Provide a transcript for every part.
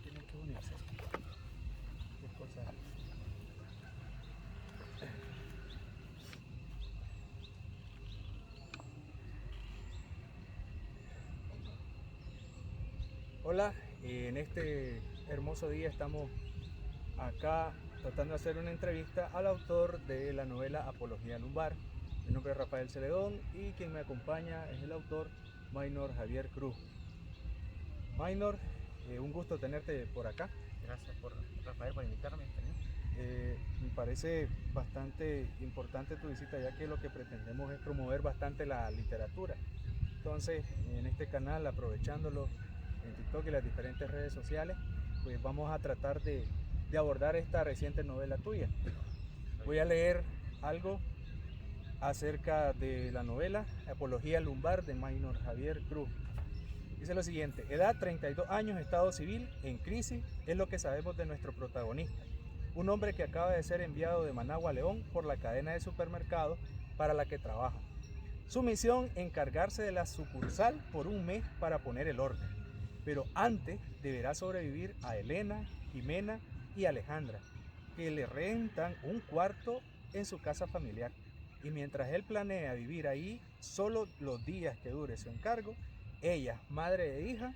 Tienen que unirse. Qué cosa. Hola, en este hermoso día estamos acá tratando de hacer una entrevista al autor de la novela Apología Lumbar. Mi nombre es Rafael Celedón y quien me acompaña es el autor Maynor Javier Cruz. Maynor, un gusto tenerte por acá. Gracias Rafael, por invitarme. Me parece bastante importante tu visita, ya que lo que pretendemos es promover bastante la literatura. Entonces, en este canal, aprovechándolo en TikTok y las diferentes redes sociales, pues vamos a tratar de abordar esta reciente novela tuya. Voy a leer algo acerca de la novela Apología Lumbar de Maynor Javier Cruz. Dice lo siguiente: edad 32 años, estado civil, en crisis, es lo que sabemos de nuestro protagonista. Un hombre que acaba de ser enviado de Managua a León por la cadena de supermercados para la que trabaja. Su misión, encargarse de la sucursal por un mes para poner el orden. Pero antes deberá sobrevivir a Elena, Jimena y Alejandra, que le rentan un cuarto en su casa familiar. Y mientras él planea vivir ahí solo los días que dure su encargo, ellas, madre e hija,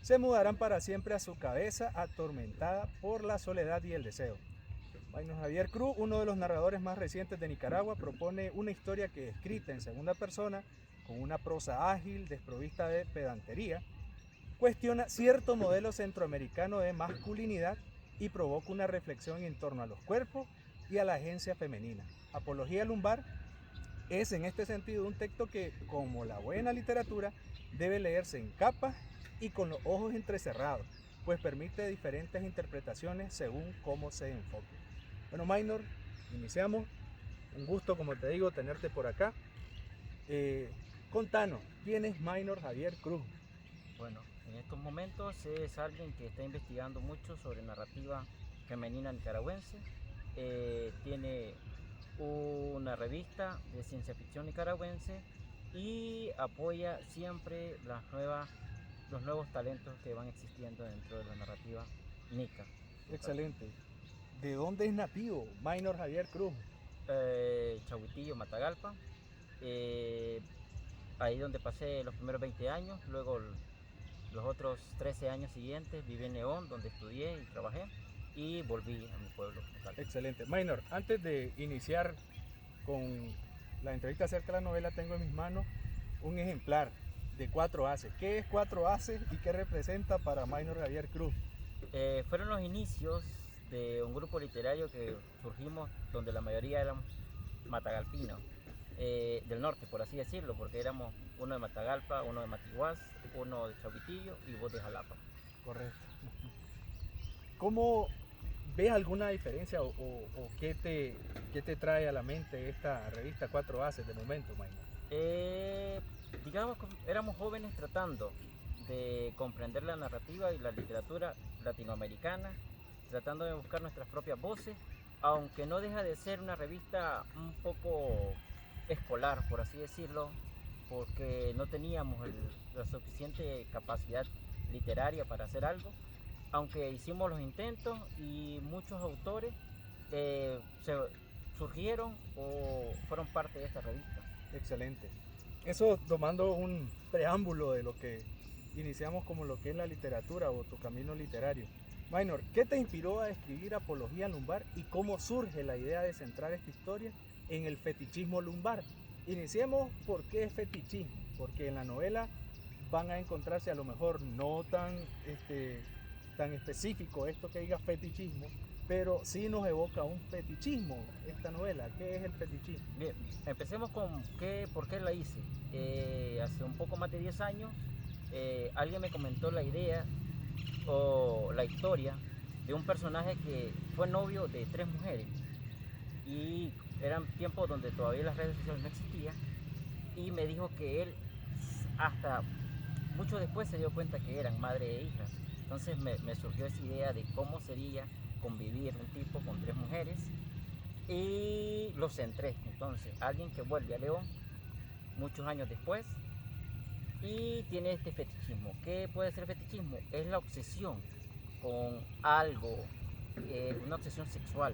se mudarán para siempre a su cabeza, atormentada por la soledad y el deseo. Maynor Javier Cruz, uno de los narradores más recientes de Nicaragua, propone una historia que, escrita en segunda persona, con una prosa ágil, desprovista de pedantería, cuestiona cierto modelo centroamericano de masculinidad y provoca una reflexión en torno a los cuerpos y a la agencia femenina. Apología Lumbar es en este sentido un texto que, como la buena literatura, debe leerse en capas y con los ojos entrecerrados, pues permite diferentes interpretaciones según cómo se enfoque. Bueno, Maynor, iniciamos. Un gusto, como te digo, tenerte por acá. Contanos, ¿quién es Maynor Javier Cruz? Bueno, en estos momentos es alguien que está investigando mucho sobre narrativa femenina nicaragüense. Tiene una revista de ciencia ficción nicaragüense y apoya siempre los nuevos talentos que van existiendo dentro de la narrativa nica local. Excelente. ¿De dónde es nativo Maynor Javier Cruz? Chahuitillo, Matagalpa. Eh, Ahí donde pasé los primeros 20 años, luego los otros 13 años siguientes viví en León, donde estudié y trabajé, y volví a mi pueblo natal. Excelente. Maynor, antes de iniciar con la entrevista acerca de la novela, tengo en mis manos un ejemplar de Cuatro Haces. ¿Qué es Cuatro Haces y qué representa para Maynor Javier Cruz? Fueron los inicios de un grupo literario que surgimos donde la mayoría éramos matagalpinos, del norte, por así decirlo, porque éramos uno de Matagalpa, uno de Matiguás, uno de Chavitillo y vos de Jalapa. Correcto. ¿Cómo ves alguna diferencia o qué te trae a la mente esta revista Cuatro Haces de momento, Maynor? Eh, digamos que éramos jóvenes tratando de comprender la narrativa y la literatura latinoamericana, tratando de buscar nuestras propias voces, aunque no deja de ser una revista un poco escolar, por así decirlo, porque no teníamos la suficiente capacidad literaria para hacer algo, aunque hicimos los intentos y muchos autores se surgieron o fueron parte de esta revista. Excelente. Eso tomando un preámbulo de lo que iniciamos como lo que es la literatura o tu camino literario. Maynor, ¿qué te inspiró a escribir Apología Lumbar y cómo surge la idea de centrar esta historia en el fetichismo lumbar? Iniciemos por qué es fetichismo, porque en la novela van a encontrarse a lo mejor no tan específico esto que diga fetichismo, pero sí nos evoca un fetichismo esta novela. ¿Qué es el fetichismo? Bien, empecemos con por qué la hice. Hace un poco más de 10 años, alguien me comentó la idea o la historia de un personaje que fue novio de 3 mujeres y eran tiempos donde todavía las redes sociales no existían, y me dijo que él hasta mucho después se dio cuenta que eran madre e hijas. Entonces me surgió esa idea de cómo sería convivir un tipo con 3 mujeres y lo centré. Entonces, alguien que vuelve a León muchos años después y tiene este fetichismo. ¿Qué puede ser fetichismo? Es la obsesión con algo, una obsesión sexual.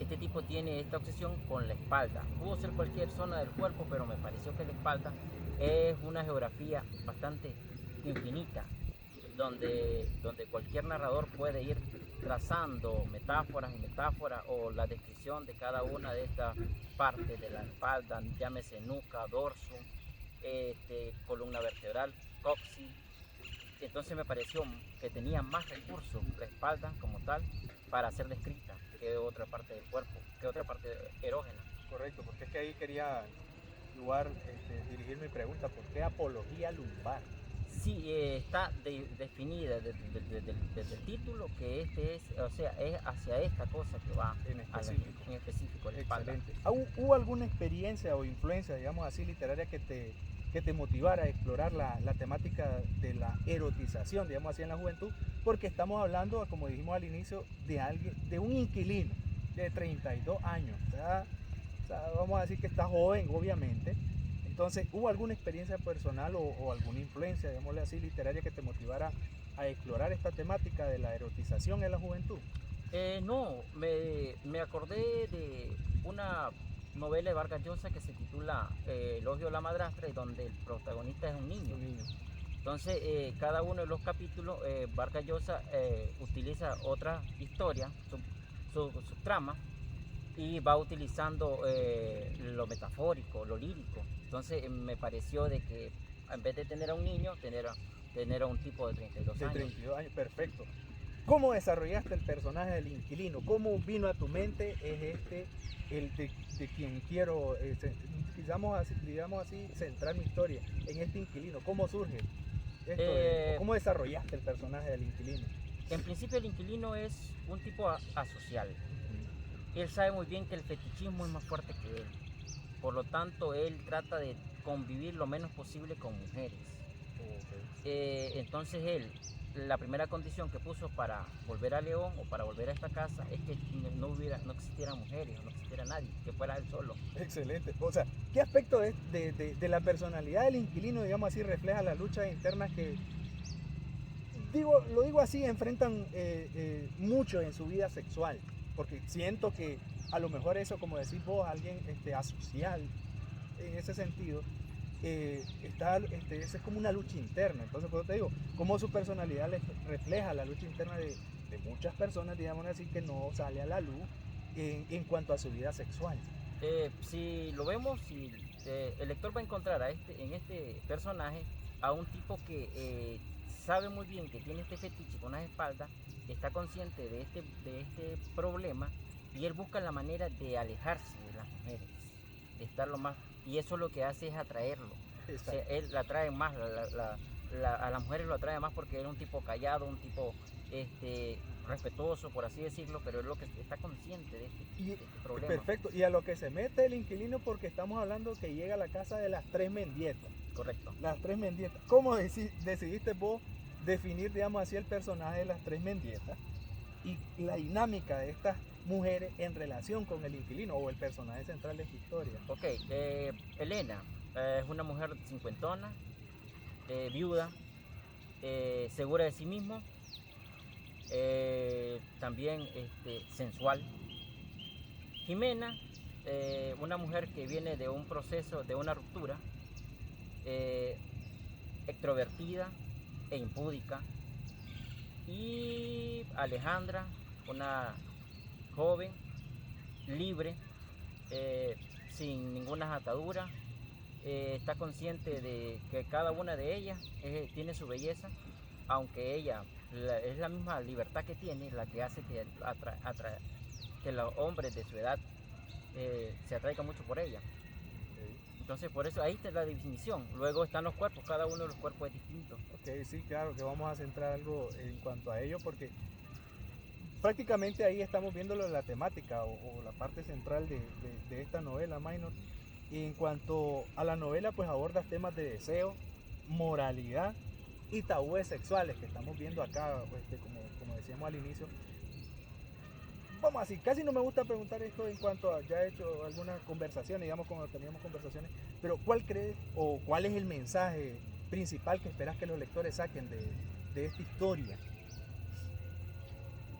Este tipo tiene esta obsesión con la espalda. Pudo ser cualquier zona del cuerpo, pero me pareció que la espalda es una geografía bastante infinita, donde cualquier narrador puede ir trazando metáforas y metáforas o la descripción de cada una de estas partes de la espalda, llámese nuca, dorso, columna vertebral, coxis. Entonces me pareció que tenía más recursos la espalda como tal para ser descrita que otra parte del cuerpo, que otra parte erógena. Correcto, porque es que ahí quería igual dirigir mi pregunta, ¿por qué apología lumbar? Sí, está definida desde el título que este es, o sea, es hacia esta cosa que va en específico la espalda. Excelente. ¿Hubo alguna experiencia o influencia, digamos así, literaria que te motivara a explorar la temática de la erotización, digamos así, en la juventud? Porque estamos hablando, como dijimos al inicio, de un inquilino de 32 años. O sea, vamos a decir que está joven, obviamente. Entonces, ¿hubo alguna experiencia personal o alguna influencia, digámosle así, literaria que te motivara a explorar esta temática de la erotización en la juventud? No, me acordé de una novela de Vargas Llosa que se titula Elogio a la madrastra, y donde el protagonista es un niño. Entonces, cada uno de los capítulos, Vargas Llosa utiliza otra historia, su trama, y va utilizando lo metafórico, lo lírico. Entonces, me pareció de que en vez de tener a un niño, tener a un tipo de 32 años. De 32 años, perfecto. ¿Cómo desarrollaste el personaje del inquilino? ¿Cómo vino a tu mente el de quien quiero, digamos así, centrar mi historia en este inquilino? ¿Cómo surge esto? ¿Cómo desarrollaste el personaje del inquilino? En principio el inquilino es un tipo asocial. Él sabe muy bien que el fetichismo es más fuerte que él. Por lo tanto, él trata de convivir lo menos posible con mujeres. Entonces él, la primera condición que puso para volver a León o para volver a esta casa es que no existieran mujeres, no existiera nadie, que fuera él solo. Excelente. O sea, ¿qué aspecto de la personalidad del inquilino, digamos así, refleja las luchas internas que, lo digo así, enfrentan mucho en su vida sexual? Porque siento que a lo mejor eso, como decís vos, alguien asocial en ese sentido, esa es como una lucha interna. Entonces, por eso te digo, cómo su personalidad refleja la lucha interna de muchas personas, digamos así, que no sale a la luz en cuanto a su vida sexual. Si lo vemos, el lector va a encontrar en este personaje a un tipo que sabe muy bien que tiene este fetiche con las espaldas, está consciente de este problema, y él busca la manera de alejarse de las mujeres, de estar lo más, y eso lo que hace es atraerlo. O sea, él la atrae más, a las mujeres lo atrae más porque era un tipo callado, un tipo respetuoso, por así decirlo, pero es lo que está consciente de este problema. Perfecto, y a lo que se mete el inquilino, porque estamos hablando que llega a la casa de las tres mendietas. Correcto. Las tres mendietas. ¿Cómo decidiste vos definir, digamos así, el personaje de las tres mendietas y la dinámica de estas mujeres en relación con el inquilino o el personaje central de esta historia? Ok, Elena es una mujer cincuentona, viuda, segura de sí misma, también sensual. Jimena, una mujer que viene de un proceso, de una ruptura, extrovertida e impúdica. Y Alejandra, una joven, libre, sin ninguna atadura, está consciente de que cada una de ellas tiene su belleza, aunque ella es la misma libertad que tiene la que hace que los hombres de su edad se atraigan mucho por ella. Entonces, por eso ahí está la definición. Luego están los cuerpos, cada uno de los cuerpos es distinto. Ok, sí, claro, que vamos a centrar algo en cuanto a ello, porque prácticamente ahí estamos viendo la temática o la parte central de esta novela, Minor. Y en cuanto a la novela, pues aborda temas de deseo, moralidad y tabúes sexuales que estamos viendo acá, como decíamos al inicio. vamos así, casi no me gusta preguntar esto en cuanto a, ya he hecho algunas conversaciones, digamos, cuando teníamos conversaciones, pero ¿cuál crees o cuál es el mensaje principal que esperas que los lectores saquen de esta historia?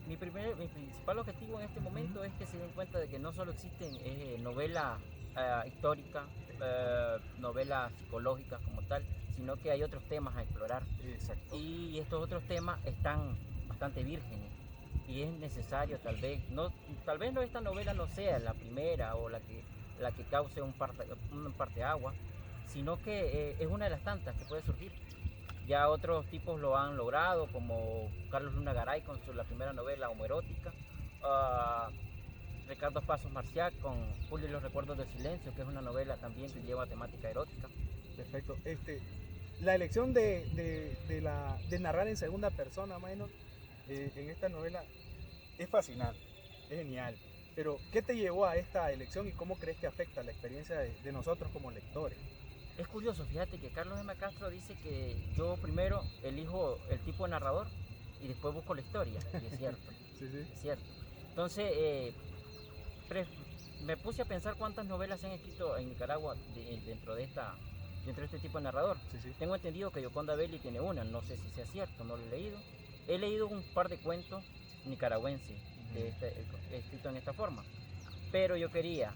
Mi principal objetivo en este momento es que se den cuenta de que no solo existen novelas históricas, novelas psicológicas como tal, sino que hay otros temas a explorar. Exacto. Y estos otros temas están bastante vírgenes. Y es necesario, tal vez no esta novela no sea la primera o la que cause un parteagua, sino que es una de las tantas que puede surgir. Ya otros tipos lo han logrado, como Carlos Luna Garay con la primera novela homoerótica, Ricardo Pasos Marciac con Julio y los recuerdos del silencio, que es una novela también que lleva temática erótica. Perfecto. La elección de narrar en segunda persona, menos en esta novela es fascinante, es genial. Pero, ¿qué te llevó a esta elección y cómo crees que afecta la experiencia de nosotros como lectores? Es curioso, fíjate que Carlos M. Castro dice que yo primero elijo el tipo de narrador y después busco la historia, y es cierto, Sí, sí. es cierto. Entonces, me puse a pensar cuántas novelas se han escrito en Nicaragua dentro de este tipo de narrador. Sí, sí. Tengo entendido que Yoconda Belli tiene una, no sé si sea cierto, no lo he leído. He leído un par de cuentos nicaragüenses escritos en esta forma, pero yo quería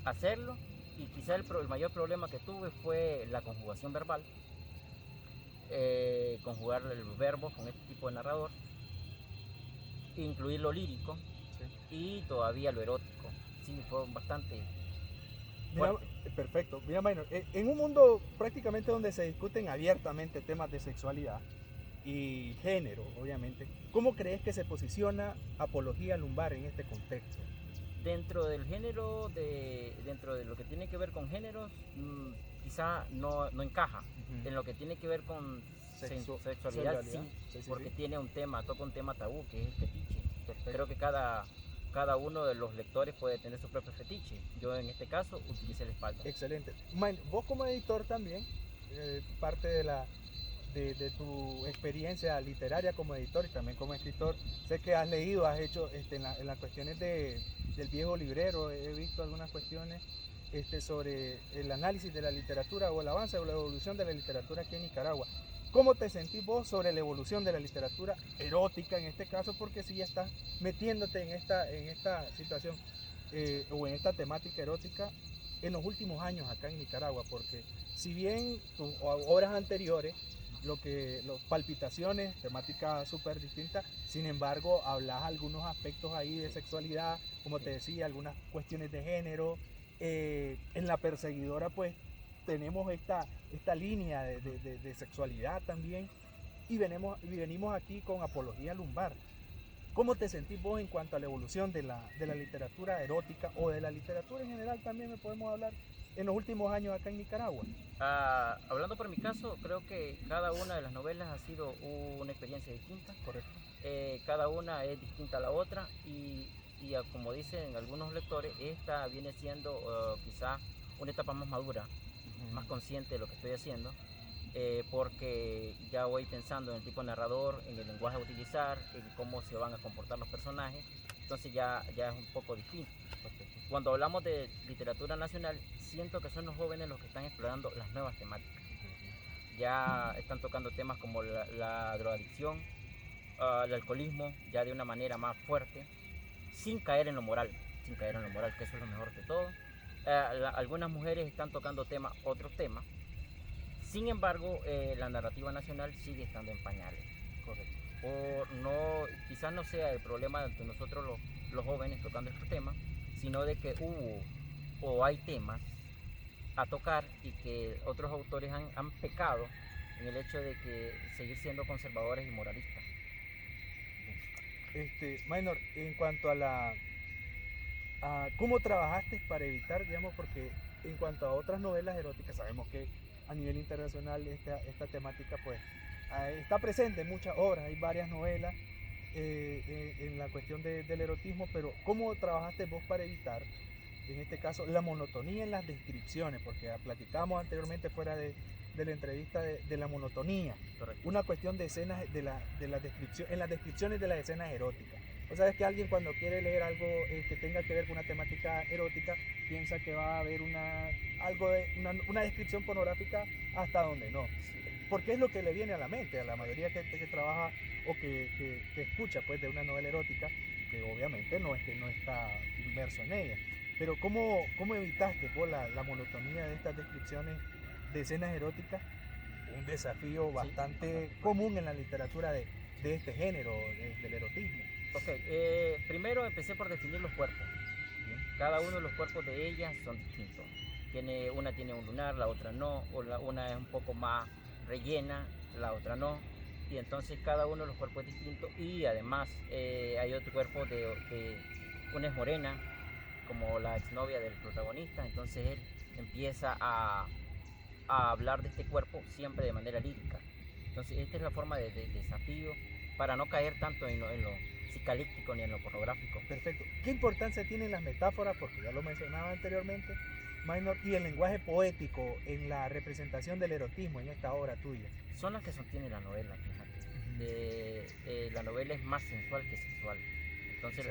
hacerlo y quizá el mayor problema que tuve fue la conjugación verbal, conjugar los verbos con este tipo de narrador, incluir lo lírico y todavía lo erótico. Sí, fue bastante Mira, fuerte. perfecto. Mira, Minor, en un mundo prácticamente donde se discuten abiertamente temas de sexualidad y género, obviamente, ¿cómo crees que se posiciona Apología Lumbar en este contexto? Dentro del género, dentro de lo que tiene que ver con géneros, quizá no encaja. Ujú. En lo que tiene que ver con sexualidad, sí, Sí, porque sí. toca un tema tabú, que es el fetiche. Perfecto. Creo que cada uno de los lectores puede tener su propio fetiche. Yo en este caso utilicé la espalda. Excelente. Vos como editor también, parte de tu experiencia literaria como editor y también como escritor, sé que has leído, has hecho en las cuestiones del viejo librero, he visto algunas cuestiones sobre el análisis de la literatura o el avance o la evolución de la literatura aquí en Nicaragua. ¿Cómo te sentís vos sobre la evolución de la literatura erótica en este caso? Porque si ya estás metiéndote en esta situación o en esta temática erótica en los últimos años acá en Nicaragua, porque si bien tus obras anteriores, los palpitaciones, temática súper distinta, sin embargo, hablas algunos aspectos ahí de sexualidad, como te decía, algunas cuestiones de género. En La Perseguidora, pues, tenemos esta línea de sexualidad también, y venimos aquí con Apología Lumbar. ¿Cómo te sentís vos en cuanto a la evolución de la literatura erótica o de la literatura en general? También me podemos hablar en los últimos años acá en Nicaragua. Hablando por mi caso, creo que cada una de las novelas ha sido una experiencia distinta. Correcto. Cada una es distinta a la otra y como dicen algunos lectores, esta viene siendo quizá una etapa más madura, más consciente de lo que estoy haciendo, porque ya voy pensando en el tipo de narrador, en el lenguaje a utilizar, en cómo se van a comportar los personajes, entonces ya es un poco distinto. Cuando hablamos de literatura nacional, siento que son los jóvenes los que están explorando las nuevas temáticas. Ya están tocando temas como la drogadicción, el alcoholismo, ya de una manera más fuerte, sin caer en lo moral, que eso es lo mejor de todo. Algunas mujeres están tocando otros temas. Sin embargo, la narrativa nacional sigue estando en pañales. Correcto. Quizás no sea el problema de nosotros los jóvenes tocando estos temas, sino de que hubo o hay temas a tocar y que otros autores han pecado en el hecho de que seguir siendo conservadores y moralistas. Minor, en cuanto a cómo trabajaste para evitar, digamos, porque en cuanto a otras novelas eróticas, sabemos que a nivel internacional esta temática pues está presente en muchas obras, hay varias novelas en la cuestión del erotismo, pero ¿cómo trabajaste vos para evitar, en este caso, la monotonía en las descripciones? Porque platicamos anteriormente fuera de la entrevista de la monotonía. Correcto. Una cuestión de escenas, en las descripciones de las escenas eróticas. O sea, es que alguien cuando quiere leer algo que tenga que ver con una temática erótica, piensa que va a haber una descripción pornográfica hasta donde no. Porque es lo que le viene a la mente a la mayoría que trabaja o que escucha pues de una novela erótica, que obviamente no es que no está inmerso en ella. Pero ¿cómo evitaste vos la monotonía de estas descripciones de escenas eróticas? Un desafío bastante común en la literatura de este género, del erotismo. Ok, primero empecé por definir los cuerpos. Bien. Cada uno de los cuerpos de ellas son distintos. Una tiene un lunar, la otra no, una es un poco más rellena, la otra no. Y entonces cada uno de los cuerpos es distinto. Y además hay otro cuerpo una es morena, como la exnovia del protagonista. Entonces él empieza a hablar de este cuerpo siempre de manera lírica. Entonces esta es la forma de desafío para no caer tanto en lo psicalíptico ni en lo pornográfico. Perfecto. ¿Qué importancia tienen las metáforas? Porque ya lo mencionaba anteriormente, Minor, y el lenguaje poético en la representación del erotismo en esta obra tuya. Son las que sostienen la novela, fíjate. La novela es más sensual que sexual. Entonces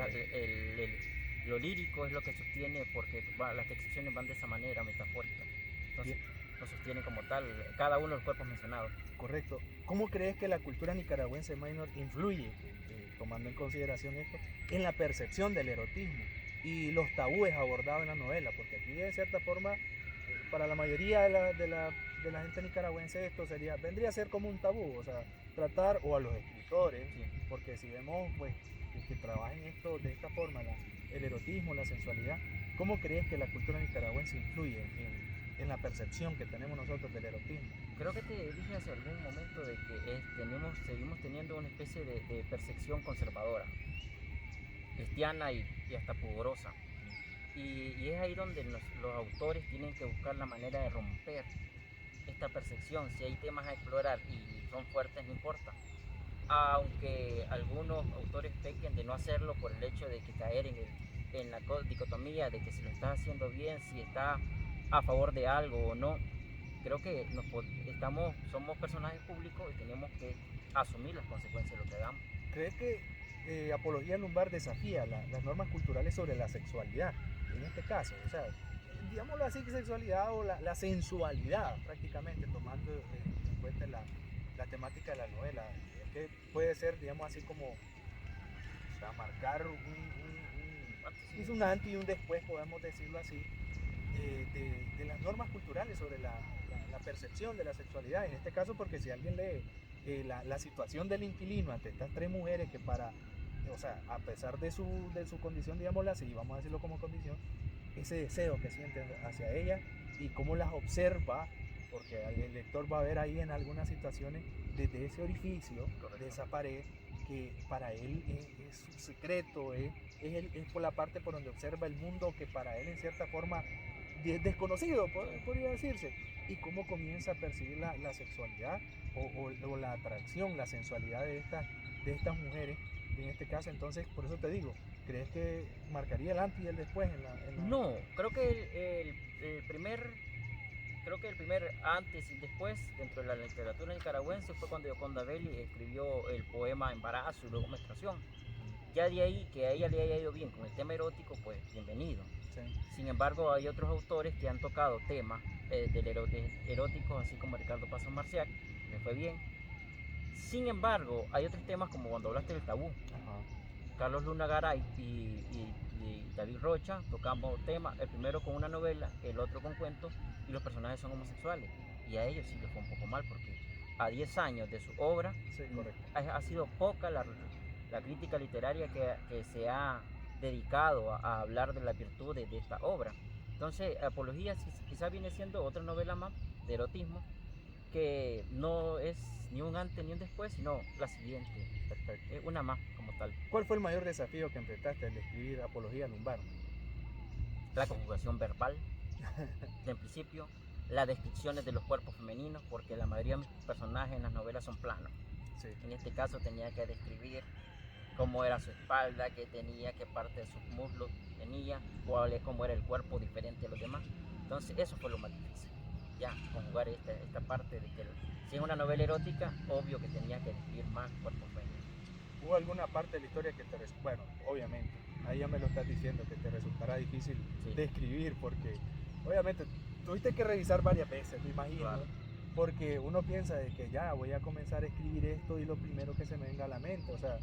lo lírico es lo que sostiene porque las descripciones van de esa manera metafórica. Entonces lo sostiene como tal cada uno de los cuerpos mencionados. Correcto. ¿Cómo crees que la cultura nicaragüense, Minor, influye, tomando en consideración esto, en la percepción del erotismo y los tabúes abordados en la novela? Porque aquí, de cierta forma, para la mayoría de la gente nicaragüense esto vendría a ser como un tabú, o sea, tratar, o a los escritores, porque si vemos pues que trabajen esto de esta forma, el erotismo, la sensualidad, ¿cómo crees que la cultura nicaragüense influye en la percepción que tenemos nosotros del erotismo? Creo que te dije hace algún momento de que seguimos teniendo una especie de percepción conservadora, cristiana y hasta pudorosa. Y es ahí donde los autores tienen que buscar la manera de romper esta percepción. Si hay temas a explorar y son fuertes, no importa. Aunque algunos autores pequen de no hacerlo por el hecho de que caer en la dicotomía de que si lo estás haciendo bien, si está a favor de algo o no. Creo que somos personajes públicos y tenemos que asumir las consecuencias de lo que hagamos. ¿Crees que Apología Lumbar desafía las normas culturales sobre la sexualidad? En este caso, o sea, digámoslo así, sexualidad o la sensualidad, prácticamente, tomando en cuenta la temática de la novela. Es que puede ser, digamos así, como, o sea, marcar un antes y un después, podemos decirlo así, de las normas culturales sobre la percepción de la sexualidad. En este caso, porque si alguien lee la situación del inquilino ante estas tres mujeres que o sea, a pesar de su condición, digámoslo así, vamos a decirlo como condición, ese deseo que siente hacia ella y cómo las observa, porque el lector va a ver ahí en algunas situaciones desde ese orificio, de esa pared, que para él es un secreto, es por la parte por donde observa el mundo que para él en cierta forma es desconocido, podría decirse, y cómo comienza a percibir la sexualidad o la atracción, la sensualidad de estas mujeres, en este caso. Entonces, por eso te digo, ¿crees que marcaría el antes y el después No, creo que el primer antes y después dentro de la literatura nicaragüense fue cuando Yoconda Belli escribió el poema Embarazo y luego Menstruación. Ya de ahí, que a ella le haya ido bien con el tema erótico, pues bienvenido. Sí. Sin embargo, hay otros autores que han tocado temas eróticos, así como Ricardo Paso Marciac, le fue bien. Sin embargo, hay otros temas como cuando hablaste del tabú. Ajá. Carlos Luna Garay y David Rocha tocamos temas, el primero con una novela, el otro con cuentos, y los personajes son homosexuales. Y a ellos sí les fue un poco mal porque a 10 años de su obra Sí, correcto. ha sido poca la crítica literaria que se ha dedicado a hablar de las virtudes de esta obra. Entonces, Apología quizás viene siendo otra novela más de erotismo que no es ni un antes ni un después, sino la siguiente. Perfecto. Una más como tal. ¿Cuál fue el mayor desafío que enfrentaste al escribir Apología Lumbar? La conjugación verbal, en principio, las descripciones de los cuerpos femeninos, porque la mayoría de mis personajes en las novelas son planos. Sí. En este caso tenía que describir cómo era su espalda, qué tenía, qué parte de sus muslos tenía, cómo era el cuerpo diferente a los demás. Entonces eso fue lo más difícil, ya conjugar esta parte de que si es una novela erótica, obvio que tenía que describir más cuerpos femeninos. ¿hubo alguna parte de la historia que bueno, obviamente, ahí ya me lo estás diciendo, que te resultará difícil Sí. de escribir, porque obviamente tuviste que revisar varias veces, me imagino, Claro. porque uno piensa de que ya voy a comenzar a escribir esto y lo primero que se me venga a la mente, o sea,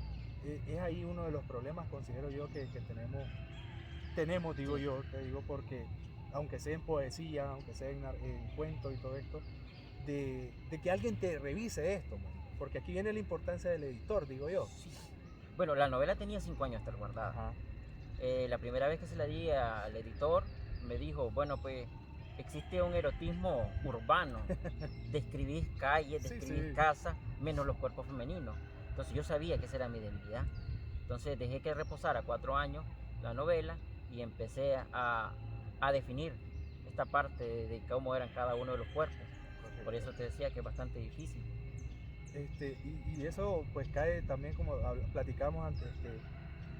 es ahí uno de los problemas, considero yo, que tenemos, digo Sí. yo, te digo porque, aunque sea en poesía, aunque sea en cuento y todo esto, de que alguien te revise esto, man, porque aquí viene la importancia del editor, digo yo. Sí. Bueno, la novela tenía 5 años de estar guardada. Ajá. La primera vez que se la di al editor, me dijo, bueno, pues existe un erotismo urbano. Describís calles, Sí, describís sí. casas, menos los cuerpos femeninos. Entonces yo sabía que esa era mi debilidad. Entonces dejé que reposara 4 años la novela y empecé a definir esta parte de cómo eran cada uno de los cuerpos. Por Correcto. eso te decía que es bastante difícil. Y eso pues cae también como platicamos antes,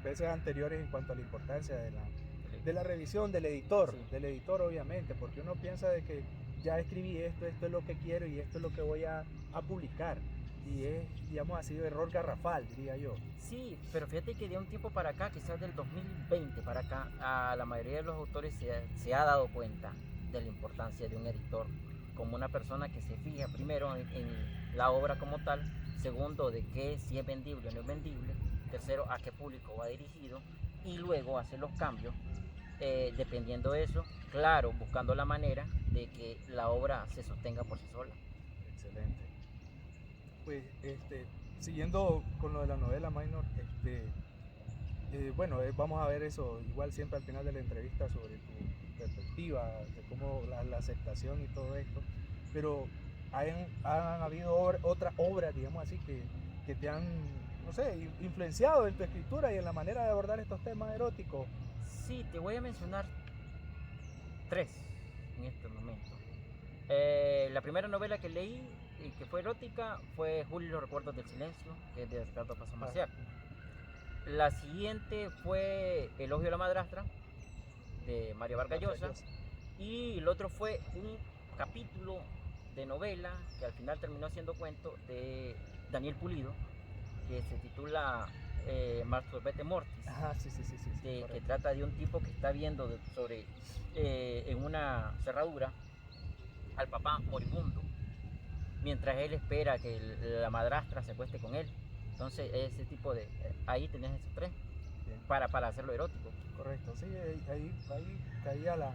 veces anteriores en cuanto a la importancia de la revisión Sí. del editor obviamente, porque uno piensa de que ya escribí esto es lo que quiero y esto es lo que voy a publicar. Y es, digamos así, error garrafal, diría yo. Sí, pero fíjate que de un tiempo para acá, quizás del 2020 para acá, a la mayoría de los autores se ha dado cuenta de la importancia de un editor como una persona que se fija primero en la obra como tal, segundo de que si es vendible o no es vendible, tercero a qué público va dirigido y luego hace los cambios dependiendo de eso, claro, buscando la manera de que la obra se sostenga por sí sola. Excelente. Pues, siguiendo con lo de la novela minor, bueno, vamos a ver eso igual siempre al final de la entrevista sobre tu perspectiva, de cómo la aceptación y todo esto, pero han habido otras obras, digamos así, que te han, no sé, influenciado en tu escritura y en la manera de abordar estos temas eróticos. Sí, te voy a mencionar tres en este momento. La primera novela que leí y que fue erótica fue Julio y los recuerdos del silencio, que es de Ricardo Paso Ah, Marcial. La siguiente fue Elogio de la madrastra, de Mario Vargas Vargas Llosa. Llosa. Y el otro fue un capítulo de novela que al final terminó siendo cuento de Daniel Pulido, que se titula Masturbete Mortis, Ajá, sí, sí, sí, sí, sí, que correcto. trata de un tipo que está viendo sobre en una cerradura al papá moribundo, mientras él espera que la madrastra se acueste con él. Entonces, ese tipo de. Ahí tenés esos tres Bien. para hacerlo erótico. Correcto, sí, ahí caía la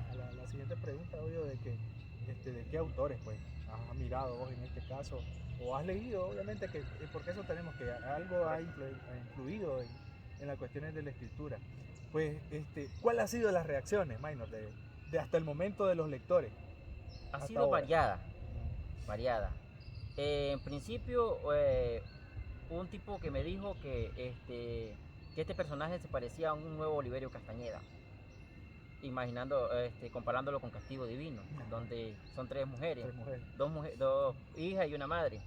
siguiente pregunta, obvio, de que de qué autores pues has mirado vos en este caso, o has leído, obviamente, porque eso tenemos que algo ha Correcto. ha influido en las cuestiones de la escritura. Pues, ¿cuál ha sido las reacciones, Minor, de hasta el momento de los lectores, Ha hasta sido ahora? variada, variada. En principio, hubo un tipo que me dijo que este personaje se parecía a un nuevo Oliverio Castañeda, imaginando, comparándolo con Castigo Divino, donde son tres mujeres, Tres mujeres. dos hijas y una madre.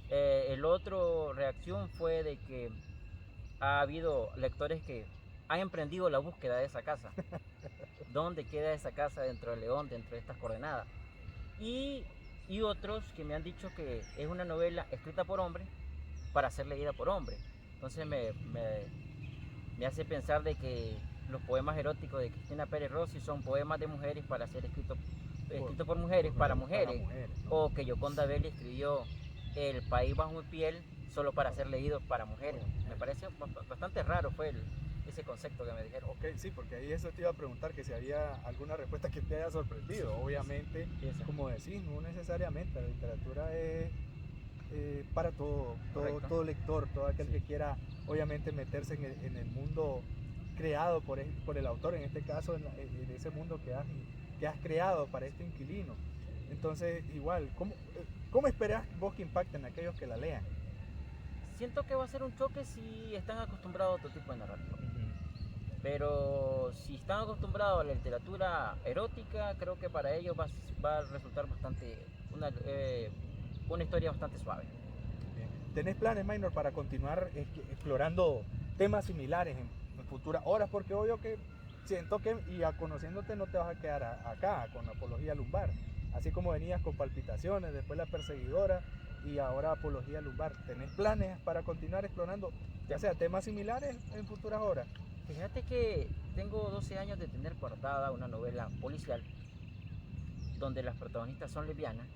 El otro reacción fue de que ha habido lectores que han emprendido la búsqueda de esa casa. ¿Dónde queda esa casa dentro de León, dentro de estas coordenadas? Y, y otros que me han dicho que es una novela escrita por hombres para ser leída por hombres. Entonces me hace pensar de que los poemas eróticos de Cristina Pérez Rossi son poemas de mujeres para ser escritos por mujeres para mujeres. mujeres, ¿no? O que Yoconda Belli escribió El país bajo mi piel solo para ser leído para mujeres. Me parece bastante raro fue ese concepto que me dijeron. Ok, sí, porque ahí eso te iba a preguntar que si había alguna respuesta que te haya sorprendido. Obviamente, Eso. como decís, no necesariamente. La literatura es para todo lector, todo aquel Sí. que quiera, obviamente, meterse en el mundo creado por el autor, en este caso, en ese mundo que has creado para este inquilino. Entonces, igual, ¿cómo esperás vos que impacten a aquellos que la lean? Siento que va a ser un choque si están acostumbrados a otro tipo de narrativa. Pero si están acostumbrados a la literatura erótica, creo que para ellos va a resultar una historia bastante suave. Bien. ¿Tenés planes, Minor, para continuar explorando temas similares en futuras horas? Porque obvio que siento que, y conociéndote, no te vas a quedar acá con Apología Lumbar. Así como venías con Palpitaciones, después La Perseguidora, y ahora apología lumbar. ¿Tenés planes para continuar explorando, ya sea temas similares en futuras horas? Fíjate que tengo 12 años de tener guardada una novela policial donde las protagonistas son lesbianas,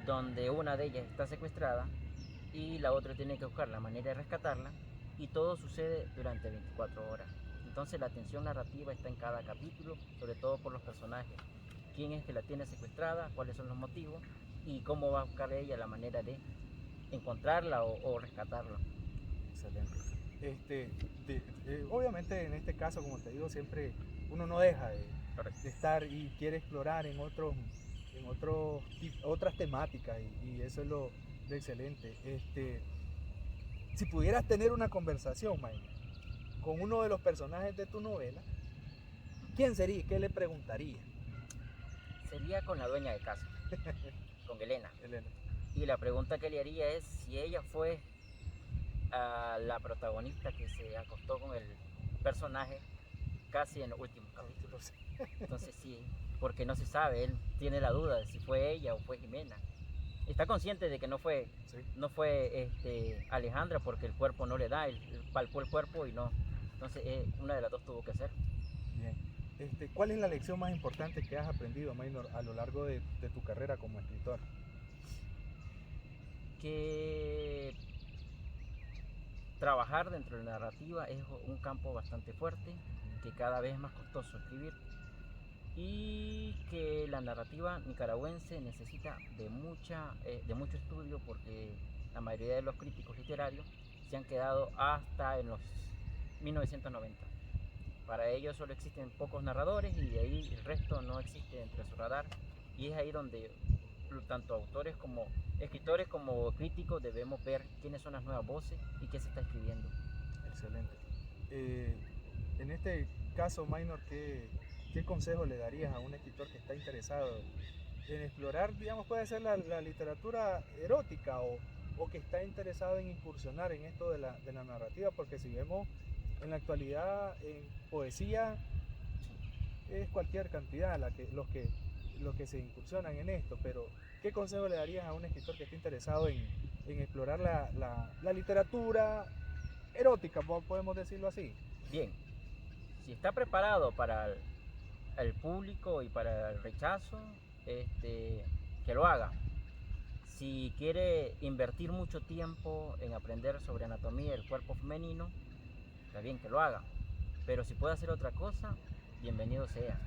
donde una de ellas está secuestrada y la otra tiene que buscar la manera de rescatarla, y todo sucede durante 24 horas. Entonces la tensión narrativa está en cada capítulo, sobre todo por los personajes. Quién es que la tiene secuestrada, cuáles son los motivos y cómo va a buscar ella la manera de encontrarla o rescatarla. Excelente. Obviamente en este caso, como te digo, siempre uno no deja de estar y quiere explorar en otras temáticas, y eso es lo excelente. Si pudieras tener una conversación, Maynor, con uno de los personajes de tu novela, ¿quién sería? ¿Qué le preguntaría? Sería con la dueña de casa, con Elena. Elena. Y la pregunta que le haría es si ella fue la protagonista que se acostó con el personaje casi en los últimos capítulos. Entonces sí, porque no se sabe, él tiene la duda de si fue ella o fue Jimena. Está consciente de que no fue, Sí. no fue Alejandra, porque el cuerpo no le da, él palpó el cuerpo y no. Entonces una de las dos tuvo que ser. Bien. ¿Cuál es la lección más importante que has aprendido, Maynor, a lo largo de tu carrera como escritor? Que trabajar dentro de la narrativa es un campo bastante fuerte, que cada vez es más costoso escribir, y que la narrativa nicaragüense necesita de mucho estudio, porque la mayoría de los críticos literarios se han quedado hasta en los 1990. Para ellos solo existen pocos narradores y de ahí el resto no existe entre su radar, y es ahí donde tanto autores como escritores como críticos debemos ver quiénes son las nuevas voces y qué se está escribiendo. Excelente. En este caso, Maynor, ¿qué consejo le darías a un escritor que está interesado en explorar, digamos, puede ser la literatura erótica, o que está interesado en incursionar en esto de la narrativa? Porque si vemos en la actualidad en poesía es cualquier cantidad los que se incursionan en esto, pero ¿qué consejo le darías a un escritor que esté interesado en explorar la literatura erótica, podemos decirlo así? Bien, si está preparado para el público y para el rechazo, que lo haga. Si quiere invertir mucho tiempo en aprender sobre anatomía del cuerpo femenino, está bien que lo haga. Pero si puede hacer otra cosa, bienvenido sea.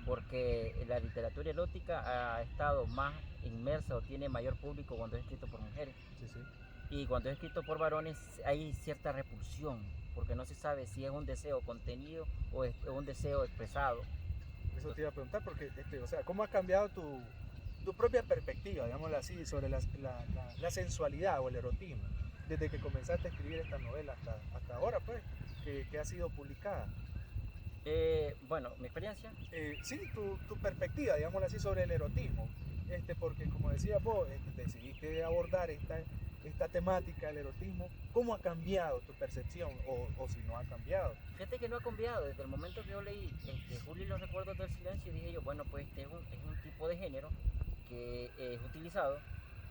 Porque la literatura erótica ha estado más inmersa o tiene mayor público cuando es escrito por mujeres. Sí, sí. Y cuando es escrito por varones hay cierta repulsión, porque no se sabe si es un deseo contenido o es un deseo expresado. Eso te iba a preguntar, porque, o sea, ¿cómo ha cambiado tu propia perspectiva, digámoslo así, sobre la sensualidad o el erotismo, desde que comenzaste a escribir esta novela hasta ahora, pues, que ha sido publicada? Bueno, mi experiencia. Sí, tu perspectiva, digámoslo así, sobre el erotismo, porque como decías vos, decidiste abordar esta temática del erotismo. ¿Cómo ha cambiado tu percepción, o si no ha cambiado? Fíjate que no ha cambiado. Desde el momento que yo leí Juli y los recuerdos del silencio, dije yo, bueno, pues este es un tipo de género que es utilizado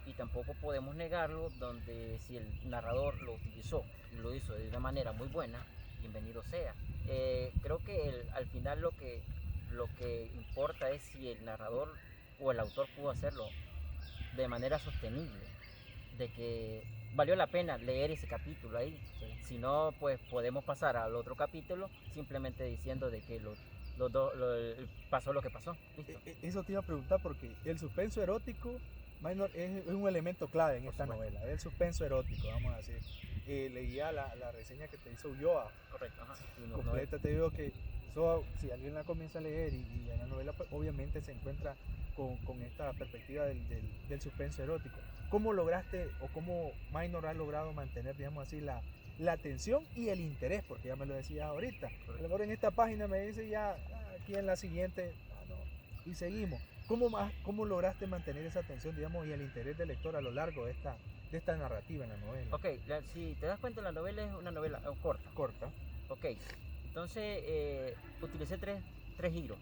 y tampoco podemos negarlo, donde si el narrador lo utilizó y lo hizo de una manera muy buena, bienvenido sea. Creo que al final lo que importa es si el narrador o el autor pudo hacerlo de manera sostenible, de que valió la pena leer ese capítulo ahí. Sí. Si no, pues podemos pasar al otro capítulo simplemente diciendo de que pasó lo que pasó. ¿Listo? Eso te iba a preguntar, porque el suspenso erótico, Maynor, es un elemento clave en esta novela. El suspenso erótico, vamos a decir. Leía la reseña que te hizo Ulloa. Correcto. Ajá. Completa, te digo que eso, si alguien la comienza a leer y en la novela, pues obviamente se encuentra con esta perspectiva del suspenso erótico. ¿Cómo lograste, o cómo Maynor ha logrado mantener, digamos así, la atención y el interés? Porque ya me lo decías ahorita. A lo mejor en esta página me dice ya, aquí en la siguiente, no, y seguimos. ¿Cómo lograste mantener esa atención, digamos, y el interés del lector a lo largo de esta narrativa en la novela? Ok, si te das cuenta, la novela es una novela corta. Corta. Ok, entonces utilicé tres giros.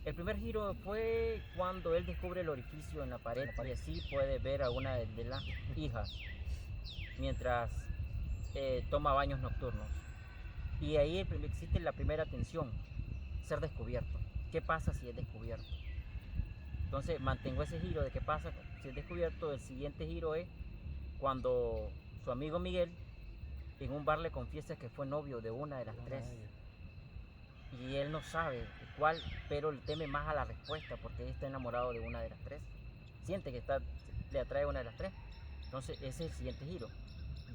El primer giro fue cuando él descubre el orificio en la pared, y así puede ver a una de las hijas mientras toma baños nocturnos. Y ahí existe la primera tensión, ser descubierto. ¿Qué pasa si es descubierto? Entonces mantengo ese giro de qué pasa si es descubierto. El siguiente giro es cuando su amigo Miguel en un bar le confiesa que fue novio de una de las tres. Y él no sabe cuál, pero le teme más a la respuesta porque él está enamorado de una de las tres. Siente que le atrae a una de las tres. Entonces ese es el siguiente giro.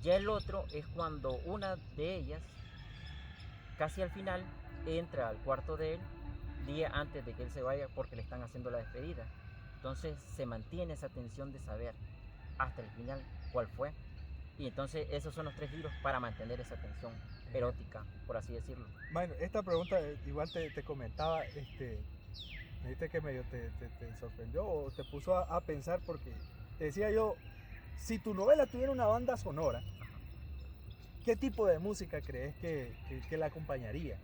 Ya el otro es cuando una de ellas, casi al final, entra al cuarto de él, día antes de que él se vaya porque le están haciendo la despedida. Entonces se mantiene esa tensión de saber hasta el final cuál fue. Y entonces esos son los tres giros para mantener esa tensión erótica, por así decirlo. Bueno, esta pregunta igual te comentaba, me dijiste que medio te sorprendió o te puso a pensar porque te decía yo, si tu novela tuviera una banda sonora, ¿qué tipo de música crees que la acompañaría?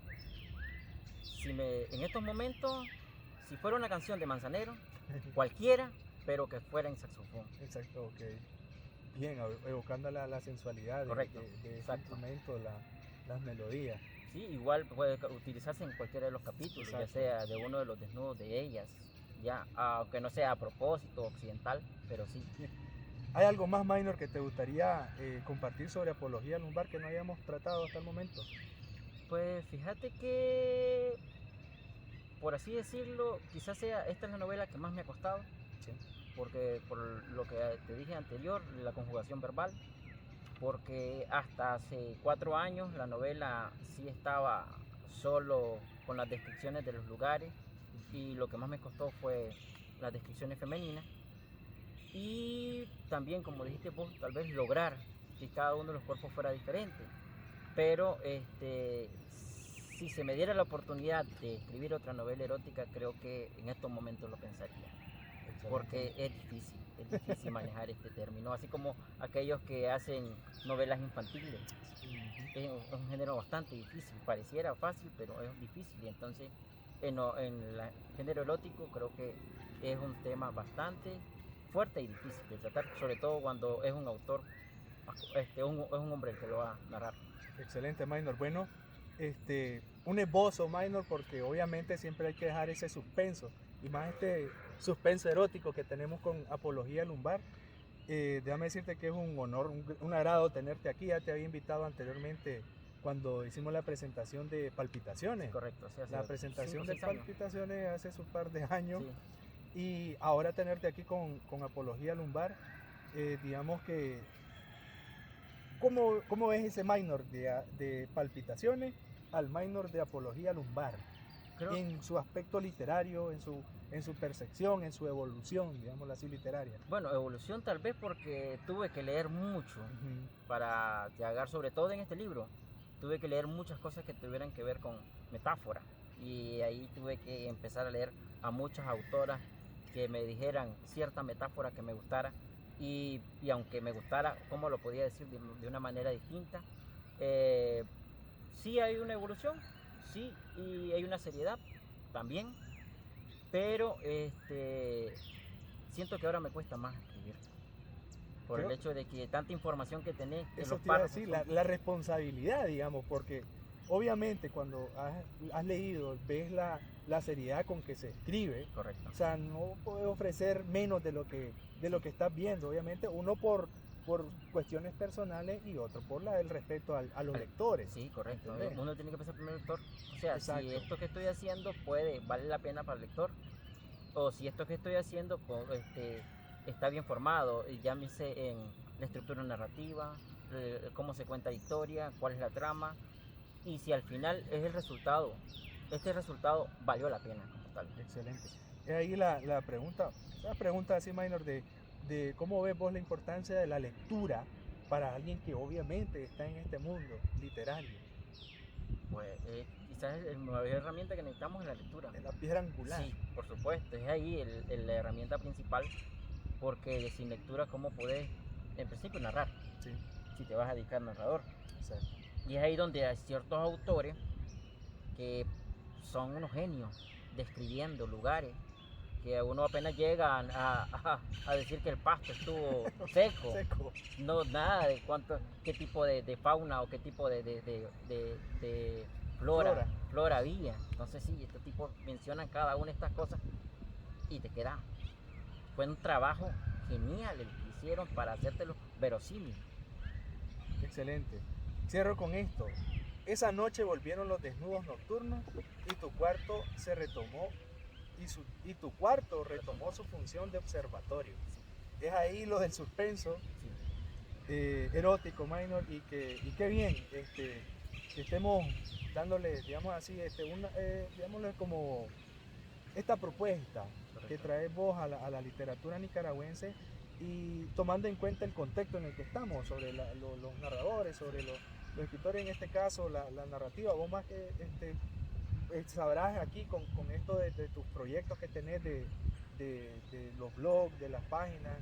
En estos momentos, si fuera una canción de Manzanero, cualquiera, pero que fuera en saxofón. Exacto, ok. Bien, evocando la sensualidad de ese instrumento, las melodías. Sí, igual puede utilizarse en cualquiera de los capítulos, exacto, ya sea de uno de los desnudos de ellas, ya, aunque no sea a propósito occidental, pero sí. ¿Hay algo más, Minor, que te gustaría compartir sobre Apología Lumbar que no hayamos tratado hasta el momento? Pues fíjate que, por así decirlo, quizás esta es la novela que más me ha costado, sí, porque por lo que te dije anterior, la conjugación verbal, porque hasta hace 4 años la novela sí estaba solo con las descripciones de los lugares y lo que más me costó fue las descripciones femeninas y también, como dijiste vos, tal vez lograr que cada uno de los cuerpos fuera diferente, pero si se me diera la oportunidad de escribir otra novela erótica, creo que en estos momentos lo pensaría. Excelente. Porque es difícil manejar este término, así como aquellos que hacen novelas infantiles. Es un género bastante difícil, pareciera fácil, pero es difícil, y entonces en el género erótico creo que es un tema bastante fuerte y difícil de tratar, sobre todo cuando es un autor, es un hombre el que lo va a narrar. Excelente, Minor. Bueno, un esbozo, Minor, porque obviamente siempre hay que dejar ese suspenso, y más este suspenso erótico que tenemos con Apología Lumbar. Déjame decirte que es un honor, un agrado tenerte aquí. Ya te había invitado anteriormente cuando hicimos la presentación de Palpitaciones. Correcto, sí, la presentación de Palpitaciones hace su par de años. Sí. Y ahora tenerte aquí con Apología Lumbar, digamos que, ¿cómo ves ese Minor de Palpitaciones al Minor de Apología Lumbar? En su aspecto literario, en su percepción, en su evolución, digámoslo así, literaria. Bueno, evolución tal vez porque tuve que leer mucho para llegar, sobre todo en este libro, tuve que leer muchas cosas que tuvieran que ver con metáfora, y ahí tuve que empezar a leer a muchas autoras que me dijeran cierta metáfora que me gustara, y aunque me gustara, cómo lo podía decir de una manera distinta. Sí hay una evolución, sí, y hay una seriedad también, pero siento que ahora me cuesta más escribir por el hecho de que tanta información que tenés. Eso te iba a decir, la responsabilidad, digamos, porque obviamente cuando has leído, ves la seriedad con que se escribe. Correcto. O sea, no puedes ofrecer menos de lo que estás viendo, obviamente, uno por cuestiones personales y otro por el respeto a los lectores. Sí, correcto. Uno tiene que pensar primero el lector. O sea, exacto, si esto que estoy haciendo vale la pena para el lector, o si esto que estoy haciendo está bien formado, llámese en la estructura narrativa, cómo se cuenta la historia, cuál es la trama, y si al final es el resultado, este resultado valió la pena como tal. Excelente. Es ahí la pregunta así, Minor, de cómo ves vos la importancia de la lectura para alguien que obviamente está en este mundo literario. Pues quizás la mayor herramienta que necesitamos es la lectura. Es la piedra angular. Sí, por supuesto, es ahí la herramienta principal, porque sin lectura, ¿cómo podés, en principio, narrar? Sí. Si te vas a dedicar narrador. Exacto. Y es ahí donde hay ciertos autores que son unos genios describiendo lugares que uno apenas llega a decir que el pasto estuvo seco. Seco. No, nada de qué tipo de fauna o qué tipo de flora había. Entonces sí, estos tipos mencionan cada una de estas cosas y te queda. Fue un trabajo genial el que hicieron para hacértelo verosímil. Excelente. Cierro con esto. Esa noche volvieron los desnudos nocturnos y tu cuarto se retomó y tu cuarto retomó su función de observatorio. Es ahí lo del suspenso erótico, minor, y qué bien que estemos dándole, digamos así, digámosle como esta propuesta que traes vos a la literatura nicaragüense y tomando en cuenta el contexto en el que estamos, sobre los narradores, sobre los escritores, en este caso la narrativa. Vos más que sabrás aquí con esto de tus proyectos que tenés de los blogs, de las páginas,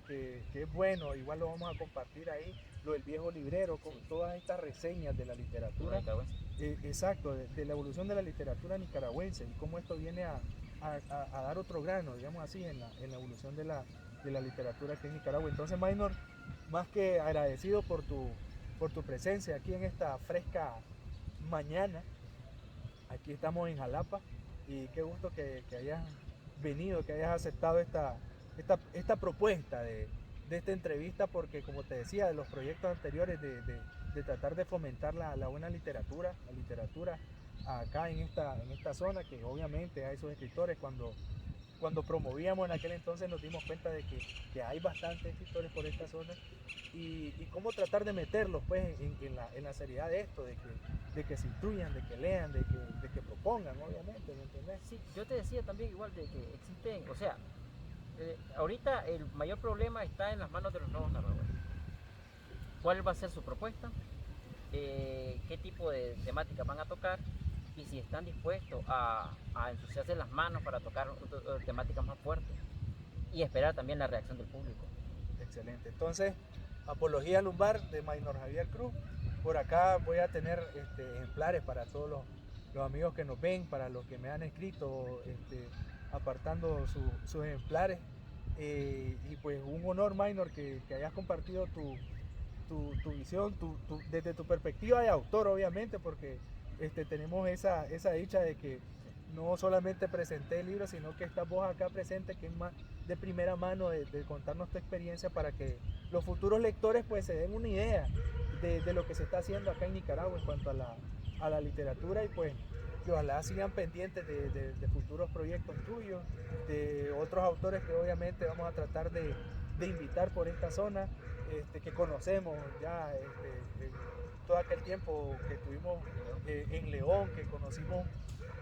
que es bueno, igual lo vamos a compartir ahí, lo del viejo librero, con todas estas reseñas de la literatura, exacto, de la evolución de la literatura nicaragüense y cómo esto viene a dar otro grano, digamos así, en la evolución de la literatura aquí en Nicaragua. Entonces, Maynor, más que agradecido por tu presencia aquí en esta fresca mañana. Aquí estamos en Jalapa y qué gusto que hayas venido, que hayas aceptado esta propuesta de esta entrevista, porque como te decía, de los proyectos anteriores de tratar de fomentar la buena literatura, la literatura acá en esta zona, que obviamente hay esos escritores. Cuando promovíamos en aquel entonces nos dimos cuenta de que hay bastantes escritores por esta zona y cómo tratar de meterlos pues en la seriedad de esto, de que se instruyan, de que lean, de que propongan, obviamente, ¿me entendés? Sí, yo te decía también igual de que existen, o sea, ahorita el mayor problema está en las manos de los nuevos narradores. ¿Cuál va a ser su propuesta? ¿Qué tipo de temática van a tocar? Y si están dispuestos a ensuciarse las manos para tocar temáticas más fuertes y esperar también la reacción del público. Excelente. Entonces, Apología Lumbar de Maynor Javier Cruz. Por acá voy a tener ejemplares para todos los amigos que nos ven, para los que me han escrito apartando sus ejemplares. Y pues un honor, Maynor, que hayas compartido tu visión, desde tu perspectiva de autor, obviamente, porque tenemos esa dicha de que no solamente presenté el libro, sino que estás vos acá presente, que es más de primera mano de contarnos tu experiencia para que los futuros lectores pues se den una idea de lo que se está haciendo acá en Nicaragua en cuanto a la literatura, y pues que ojalá sigan pendientes de futuros proyectos tuyos, de otros autores que obviamente vamos a tratar de invitar por esta zona, que conocemos ya todo aquel tiempo que estuvimos en León, que conocimos,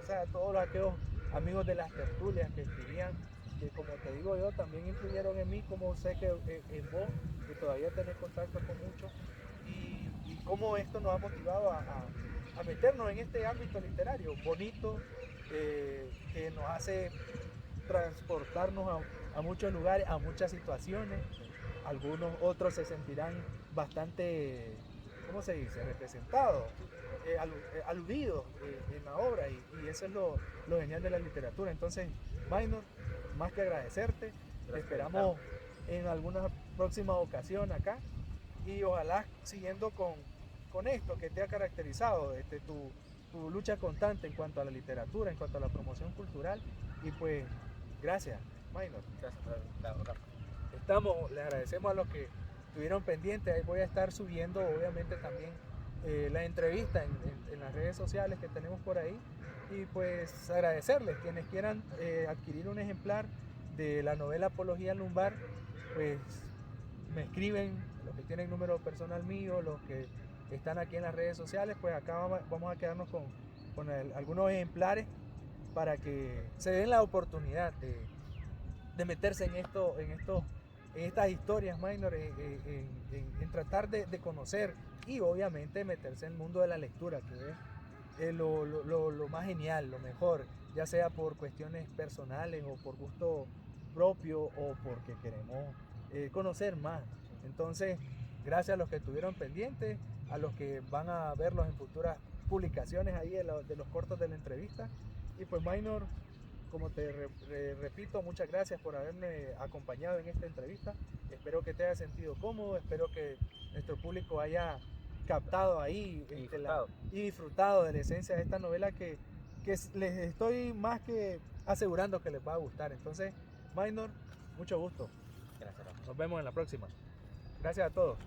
o sea, todos aquellos amigos de las tertulias que escribían, que como te digo yo, también influyeron en mí, como sé que en vos, que todavía tenés contacto con muchos, y cómo esto nos ha motivado a meternos en este ámbito literario bonito, que nos hace transportarnos a muchos lugares, a muchas situaciones. Algunos otros se sentirán bastante, ¿cómo se dice?, representados, aludidos en la obra, y eso es lo genial de la literatura. Entonces, Maynor, más que agradecerte, te esperamos en alguna próxima ocasión acá, y ojalá siguiendo con esto que te ha caracterizado, tu lucha constante en cuanto a la literatura, en cuanto a la promoción cultural, y pues gracias, Maynor. Gracias. Les agradecemos a los que estuvieron pendientes. Ahí voy a estar subiendo obviamente también la entrevista en las redes sociales que tenemos por ahí, y pues agradecerles quienes quieran adquirir un ejemplar de la novela Apología Lumbar, pues me escriben, los que tienen número personal mío, los que están aquí en las redes sociales, pues acá vamos a quedarnos con algunos ejemplares para que se den la oportunidad de meterse en estas historias, Maynor, en tratar de conocer y obviamente meterse en el mundo de la lectura, que es lo más genial, lo mejor, ya sea por cuestiones personales o por gusto propio o porque queremos conocer más. Entonces, gracias a los que estuvieron pendientes, a los que van a verlos en futuras publicaciones ahí de los cortos de la entrevista. Y pues, Maynor, como te repito, muchas gracias por haberme acompañado en esta entrevista. Espero que te haya sentido cómodo, espero que nuestro público haya captado ahí y disfrutado de la esencia de esta novela que les estoy más que asegurando que les va a gustar. Entonces, Minor, mucho gusto. Gracias. Nos vemos en la próxima. Gracias a todos.